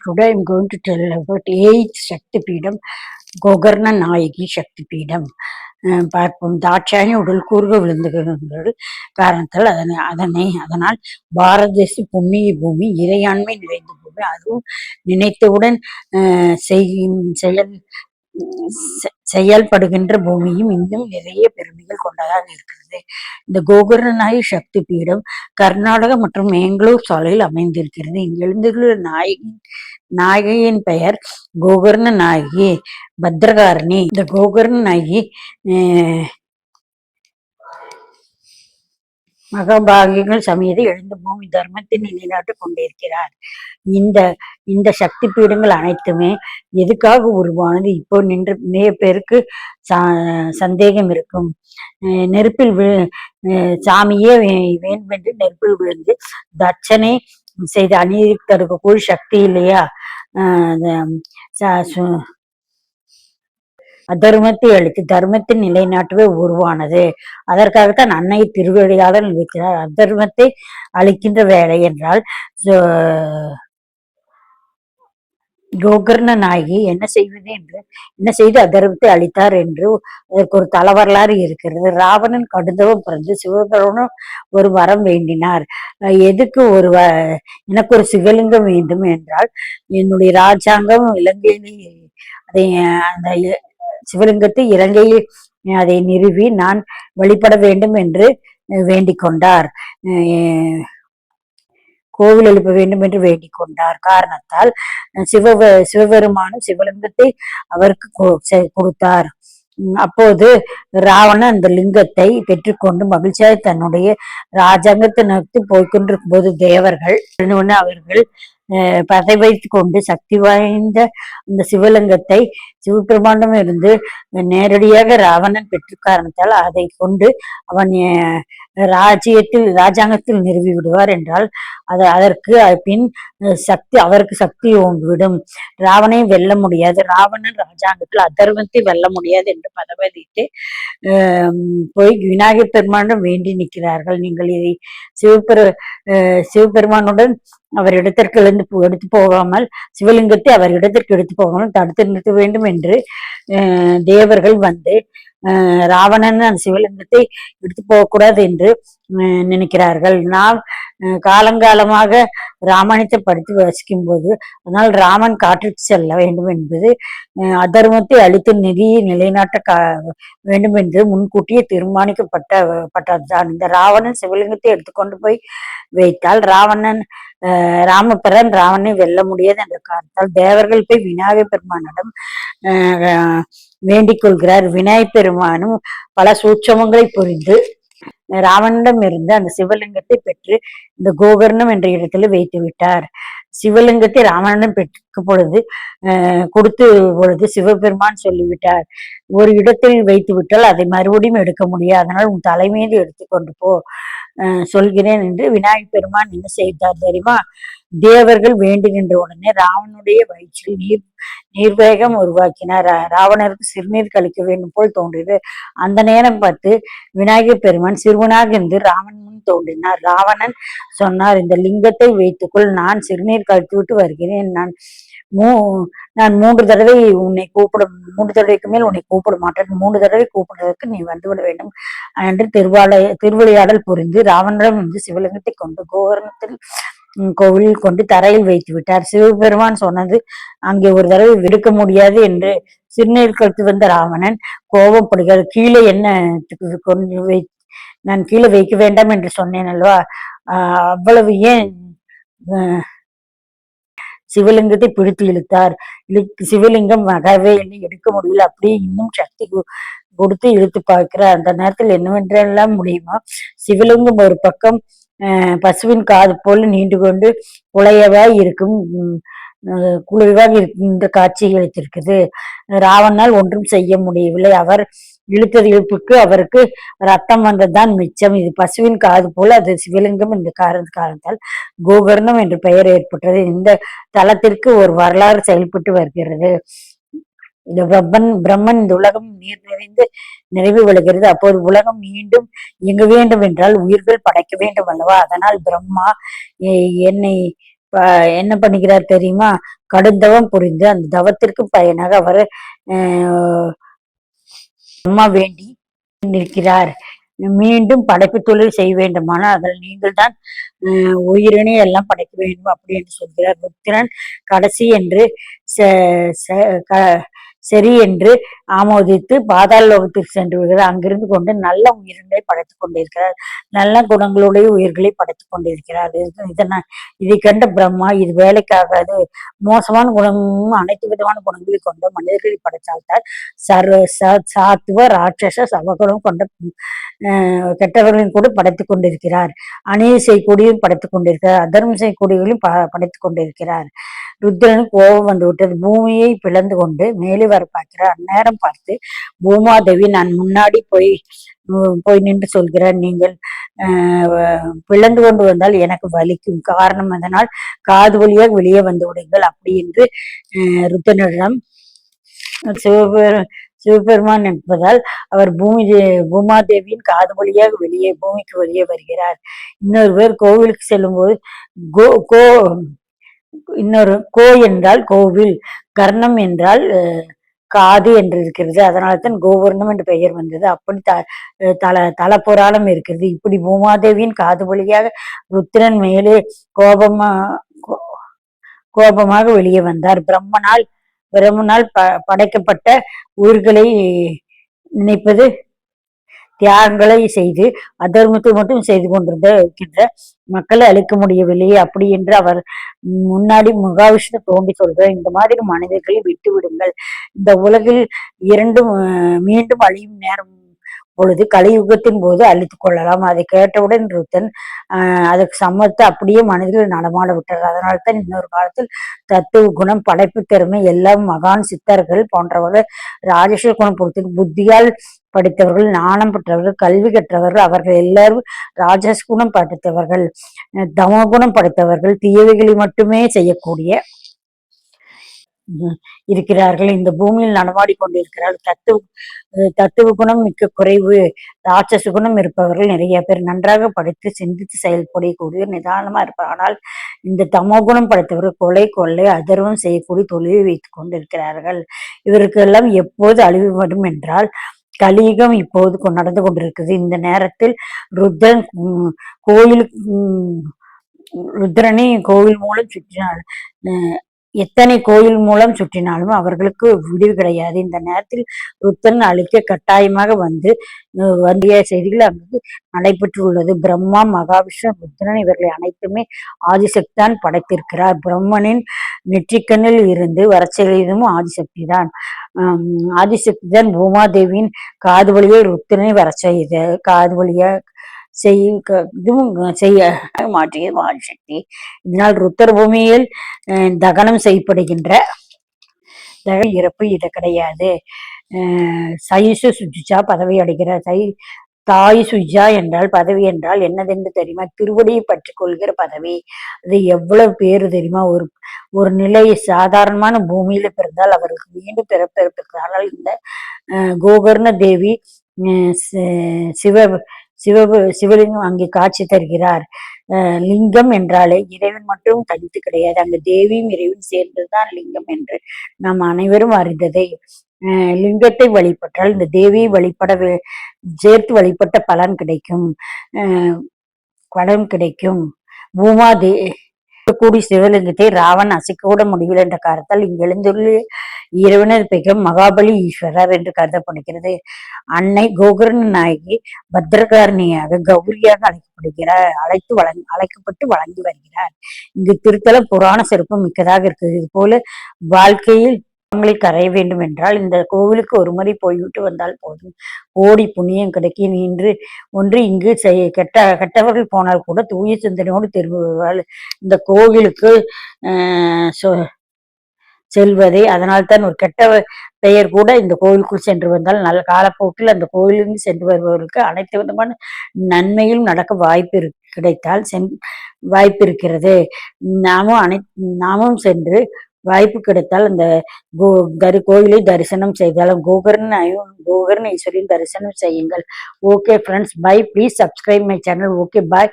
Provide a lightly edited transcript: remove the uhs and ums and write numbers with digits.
Today I'm going to tell about 8th Shakti Peedam, Gokarna Nayagi Shakti Peedam. பார்ப்போம். தாட்சாயணி உடல் கூறுக விழுந்துகிறது காரணத்தால் அதனால் பாரத தேச புண்ணிய பூமி, இறையாண்மை நிறைந்த பூமி, அதுவும் நினைத்தவுடன் செயல்படுகின்ற பூமியும் இன்னும் நிறைய பெருமைகள் கொண்டதாக இருக்கிறது. இந்த கோகர்ணநாயகி சக்தி பீடம் கர்நாடகா மற்றும் மேங்களூர் சாலையில் அமைந்திருக்கிறது. இங்கு எழுந்துள்ள நாயகியின் பெயர் கோகர்ண நாயகி பத்ரகாரணி. இந்த கோகர்ண நாயகி மகாபாகியங்கள் சமேத எழுந்த பூமி தர்மத்தை நிலைநாட்டு கொண்டிருக்கிறார். இந்த சக்தி பீடங்கள் அனைத்துமே எதுக்காக உருவானது? இப்போ நிறைய பேருக்கு சந்தேகம் இருக்கும். நெருப்பில் சாமியே வேண்டுமென்று நெருப்பில் விழுந்து தட்சனை செய்த அநீதி தடுக்கக்கூடிய சக்தி இல்லையா? அதர்மத்தை அழித்து தர்மத்தை நிலைநாட்டவே உருவானது. அதற்காகத்தான் அன்னை திருவிளையாடல் இருக்கிறார். அதர்மத்தை அழிக்கின்ற வேலை என்றால் கோகர்ண நாயகி என்ன செய்து அதர்மத்தை அழித்தார் என்று அதற்கு ஒரு தல வரலாறு இருக்கிறது. ராவணன் கடுந்தவம் பிறந்து சிவபெருமானும் ஒரு வரம் வேண்டினார். எதுக்கு எனக்கு ஒரு சிவலிங்கம் வேண்டும் என்றால், என்னுடைய ராஜாங்கம் இலங்கையில் அந்த சிவலிங்கத்தை இலங்கையில் அதை நிறுவி நான் வழிபட வேண்டும் என்று வேண்டிக் கொண்டார். கோவில் எழுப்ப வேண்டும் என்று வேண்டிக் கொண்டார். காரணத்தால் சிவபெருமானும் சிவலிங்கத்தை அவருக்கு கொடுத்தார். அப்போது ராவணன் அந்த லிங்கத்தை பெற்றுக்கொண்டு மகிழ்ச்சியாக தன்னுடைய ராஜாங்கத்தை நோக்கி போய்கொண்டிருக்கும் போது தேவர்கள் அவர்கள் பதை வைத்துக் கொண்டு சக்தி வாய்ந்த அந்த சிவலிங்கத்தை சிவபெருமானிடம் இருந்து நேரடியாக ராவணன் பெற்று காரணத்தால் அதை கொண்டு அவன் ராஜாங்கத்தில் நிறுவி விடுவார் என்றால் அதற்கு பின் அவருக்கு சக்தி ஓங்கிவிடும். ராவனை வெல்ல முடியாது. ராவணன் ராஜாங்கத்தில் அதர்மத்தை வெல்ல முடியாது என்று பதவித்து போய் விநாயகர் பெருமானிடம் வேண்டி நிற்கிறார்கள். நீங்கள் இதை சிவபெருமானுடன் அவர் இடத்திற்கு எடுத்து போகாமல், சிவலிங்கத்தை அவர் இடத்திற்கு எடுத்து போகாமல் தடுத்து நிறுத்த வேண்டும் என்று தேவர்கள் வந்து ராவணன் அந்த சிவலிங்கத்தை எடுத்து போகக்கூடாது என்று நினைக்கிறார்கள். நாம் காலங்காலமாக ராமாயணத்தை படித்து வசிக்கும் போது, அதனால் ராமன் காற்றுக்கு செல்ல வேண்டும் என்பது அதர்மத்தை அழித்து நிதியை நிலைநாட்ட வேண்டும் என்று முன்கூட்டியே தீர்மானிக்கப்பட்டதுதான். இந்த ராவணன் சிவலிங்கத்தை எடுத்துக்கொண்டு போய் வைத்தால் ராமபிரான் ராவணனை வெல்ல முடியாது என்ற காரணத்தால் தேவர்கள் போய் விநாயகர் பெருமானிடம் வேண்டிக் கொள்கிறார். விநாயகர் பெருமானும் பல சூட்சமங்களை புரிந்து ராவனிடம் இருந்து அந்த சிவலிங்கத்தை பெற்று இந்த கோகர்ணம் என்ற இடத்துல வைத்து விட்டார். சிவலிங்கத்தை ராவணனிடம் கொடுத்து பொழுது சிவபெருமான் சொல்லிவிட்டார், ஒரு இடத்தில் வைத்து விட்டால் அதை மறுபடியும் எடுக்க முடியாது, அதனால் உன் தலைமீது எடுத்துக்கொண்டு போ சொல்கிறேன் என்று விநாயகர் பெருமான் என்ன செய்தார் தெரியுமா? தேவர்கள் வேண்டுகின்ற உடனே ராவனுடைய வயிற்றில் நீர்வேகம் உருவாக்கினார். ராவணருக்கு சிறுநீர் கழிக்க வேண்டும் போல் தோன்றியது. அந்த நேரம் பார்த்து விநாயகர் பெருமான் சிறுவனாக இருந்து ராவன் முன் தோன்றினார். ராவணன் சொன்னார், இந்த லிங்கத்தை வைத்துக்கொள், நான் சிறுநீர் கழித்து விட்டு வருகிறேன். நான் 3 தடவை உன்னை 3 தடவைக்கு மேல் உன்னை கூப்பிட மாட்டேன். 3 தடவை கூப்பிடுறதுக்கு நீ வந்துவிட வேண்டும் என்று திருவிளையாடல் புரிந்து ராவணனிடம் இருந்து சிவலிங்கத்தை கொண்டு கோகர்ணத்தில் கோவிலில் கொண்டு தரையில் வைத்து விட்டார். சிவபெருமான் சொன்னது அங்கே ஒரு தடவை விடுக்க முடியாது என்று சிறுநீர் கழித்து வந்த ராவணன் கோபப்படுகிறார். கீழே என்ன கொண்டு நான் கீழே வைக்க வேண்டாம் என்று சொன்னேன் அல்லவா, அவ்வளவு ஏன் சிவலிங்கத்தை பிடித்து இழுத்தார். சிவலிங்கம் நகரவே இல்லை, எடுக்க முடியல. அப்படியே இன்னும் சக்தி கொடுத்து இழுத்து பார்க்கிறார். அந்த நேரத்தில் என்னவென்றெல்லாம் முடியுமா? சிவலிங்கம் ஒரு பக்கம் பசுவின் காது போல நீண்டு கொண்டு குலைவாய் இருக்கின்ற காட்சி அளித்திருக்குது. ராவணனால் ஒன்றும் செய்ய முடியவில்லை. அவர் இழுத்தது இழுப்புக்கு அவருக்கு ரத்தம் வந்ததுதான் மிச்சம். இது பசுவின் காது போல அது சிவலிங்கம். இந்த காரணத்தால் கோகர்ணம் என்று பெயர் ஏற்பட்டது. இந்த தலத்திற்கு ஒரு வரலாறு செயல்பட்டு வருகிறது. இந்த பிரம்மன் இந்த உலகம் நீர் நிறைந்து நிறைவு விழுகிறது. அப்போது உலகம் மீண்டும் இயங்க வேண்டும் என்றால் உயிர்கள் படைக்க வேண்டும் அல்லவா? அதனால் பிரம்மா என்ன பண்ணுகிறார் தெரியுமா? கடுந்தவம் புரிந்து அந்த தவத்திற்கு பயனாக அவர் அம்மா வேண்டி நிற்கிறார். மீண்டும் படைப்பு தொழில் செய்ய வேண்டுமானால் அதில் நீங்கள் தான் உயிரினை எல்லாம் படைக்க வேண்டும் அப்படி என்று சொல்கிறார். ருத்திரன் கடைசி என்று சரி என்று ஆமோதித்து பாதாள லோகத்திற்கு சென்று விடுகிறார். அங்கிருந்து கொண்டு நல்ல உயிரினை படைத்துக் கொண்டிருக்கிறார். நல்ல குணங்களுடைய உயிர்களை படைத்துக் கொண்டிருக்கிறார். இதை கண்ட பிரம்மா, இது வேலைக்காகாது, மோசமான குணமும் அனைத்து விதமான குணங்களை கொண்ட மனிதர்களை படைத்தால்தான் சாத்துவ ராட்சச சவகுணம் கொண்ட கெட்டவர்களையும் கூட படைத்துக் கொண்டிருக்கிறார். அநீதி செய்யக்கூடியும் படைத்துக் கொண்டிருக்கிறார். அதர்மம் செய்யக்கூடியவர்களையும் படைத்துக் கொண்டிருக்கிறார். ருத்ரனுக்கு கோபம் வந்து விட்டது. பூமியை பிளந்து கொண்டு மேலே வர பார்க்கிறார். அந்நேரம் பார்த்து பூமாதேவி, நான் முன்னாடி போய் நின்று சொல்கிறார், நீங்கள் பிளந்து கொண்டு வந்தால் எனக்கு வலிக்கும், காரணம் அதனால் காது வழியாக வெளியே வந்து விடுங்கள் அப்படி என்று ருத்ரனிடம் சிவபெருமான் என்பதால் அவர் பூமாதேவியின் காது வழியாக பூமிக்கு வெளியே வருகிறார். இன்னொரு பேர் கோவிலுக்கு செல்லும் போது கோ என்றால் கோவில், கர்ணம் என்றால் காது என்று இருக்கிறது. அதனால்தான் கோவர்ணம் என்று பெயர் வந்தது. அப்படி தல புராணம் இருக்கிறது. இப்படி பூமாதேவியின் காது வழியாக ருத்திரன் மேலே கோபமாக வெளியே வந்தார். பிரம்மனால் படைக்கப்பட்ட உயிர்களை நினைப்பது தியாகங்களை செய்து அதர்மத்தை மட்டும் செய்து கொண்டிருக்கின்ற மக்களை அழிக்க முடியவில்லையே அப்படி என்று அவர் முன்னாடி மகாவிஷ்ணு தோண்டி சொல்கிறார், இந்த மாதிரி மனிதர்களை விட்டு விடுங்கள், இந்த உலகில் மீண்டும் அழியும் நேரம் பொழுது கலியுகத்தின் போது அழித்துக் கொள்ளலாம். அதை கேட்டவுடன் ருத்தன் அதுக்கு சம்மதித்து அப்படியே மனிதர்கள் நடமாட விட்டார். அதனால்தான் இன்னொரு காலத்தில் தத்துவ குணம், படைப்பு திறமை எல்லாம் மகான் சித்தர்கள் போன்றவர்கள் ராஜேஷ குணம் பொறுத்து புத்தியால் படித்தவர்கள், ஞானம் பெற்றவர்கள், கல்வி கற்றவர்கள், அவர்கள் எல்லாரும் ராஜஸ் குணம் படித்தவர்கள், தமகுணம் படைத்தவர்கள், தீயவைகளை மட்டுமே செய்யக்கூடிய இருக்கிறார்கள். இந்த பூமியில் நடமாடி கொண்டிருக்கிறார்கள். தத்துவ குணம் மிக்க குறைவு, ராட்சச குணம் இருப்பவர்கள் நிறைய பேர். நன்றாக படித்து சிந்தித்து செயல்படக்கூடிய நிதானமா இருப்பார். ஆனால் இந்த தமோ குணம் படைத்தவர்கள் கொள்ளை அதர்வம் செய்யக்கூடிய தொழிலை வைத்துக் கொண்டிருக்கிறார்கள். இவருக்கெல்லாம் எப்போது அழிவு வரும் என்றால் கலியுகம் இப்போது நடந்து கொண்டிருக்குது. இந்த நேரத்தில் ருத்ரனை கோவில் மூலம் சுற்றினார். எத்தனை கோயில் மூலம் சுற்றினாலும் அவர்களுக்கு விடிவு கிடையாது. இந்த நேரத்தில் ருத்தன் அழிக்க கட்டாயமாக வந்திய செய்திகள் அங்கு நடைபெற்றுள்ளது. பிரம்மா, மகாவிஷ்ணு, ருத்ரன் இவர்களை அனைத்துமே ஆதிசக்திதான் படைத்திருக்கிறார். பிரம்மனின் நெற்றிக்கண்ணில் இருந்து வரச்செய்ததும் ஆதிசக்தி தான். ஆதிசக்தி தான் பூமாதேவியின் காது வழியை ருத்தனை வர செய்த காது வழியா செய்ய மாற்றியது ஆதிசக்தி. இதனால் ருத்தர் பூமியில் தகனம் செய்யப்படுகின்ற இறப்பு இது கிடையாது. சயிசு சுஜிச்சா பதவி அடைகிறார். தாய் சுஜா என்றால் பதவி என்றால் என்னதென்று தெரியுமா? திருவடியை பற்றி கொள்கிற பதவி. அது எவ்வளவு பேரு தெரியுமா? ஒரு நிலை சாதாரணமான பூமியில பிறந்தால் அவருக்கு மீண்டும் பிறப்பிற்கு. ஆனால் இந்த கோகர்ண தேவி சிவலிங்கம் அங்கே காட்சி தருகிறார். லிங்கம் என்றாலே இறைவன் மட்டும் தனித்து கிடையாது, அங்கு தேவியும் இறைவன் சேர்ந்ததுதான் லிங்கம் என்று நாம் அனைவரும் அறிந்ததை. லிங்கத்தை வழிபட்டால் இந்த தேவியை சேர்த்து வழிபட்ட பலன் கிடைக்கும். பூமாதே கூடி சிவலிங்கத்தை ராவன் அசைக்க கூட முடியவில்லை என்ற காரணத்தால் இங்கு எழுந்துள்ள இறைவனர் பெயர் மகாபலி ஈஸ்வரர் என்று கருதப்படுகிறது. அன்னை கோகர்ண நாயகி பத்ரகாரணியாக கௌரியாக அழைக்கப்பட்டு வழங்கி வருகிறார். இங்கு திருத்தலம் புராண சிறப்பு மிக்கதாக இருக்குது. இது போல வாழ்க்கையில் கரைய வேண்டும் என்றால் இந்த கோவிலுக்கு ஒரு முறை போய்விட்டு வந்தால் போதும், கோடி புண்ணியம் கிடைக்கும். இங்கு கெட்டவர்கள் போனால் கூட தூய சிந்தனையோடு திரும்புவார்கள் இந்த கோவிலுக்கு செல்வதே. அதனால்தான் ஒரு கெட்ட பெயர் கூட இந்த கோவிலுக்குள் சென்று வந்தால் நல்ல காலப்போக்கில் அந்த கோவிலிருந்து சென்று வருபவர்களுக்கு அனைத்து விதமான நன்மையும் நடக்க வாய்ப்பு இருக்கிறது. நாமும் சென்று வாய்ப்பு கிடைத்தால் அந்த கோயிலை தரிசனம் செய்தாலும் கோகர்ண ஈஸ்வரின் தரிசனம் செய்யுங்கள். Okay friends, bye. Please subscribe my channel. Okay, bye.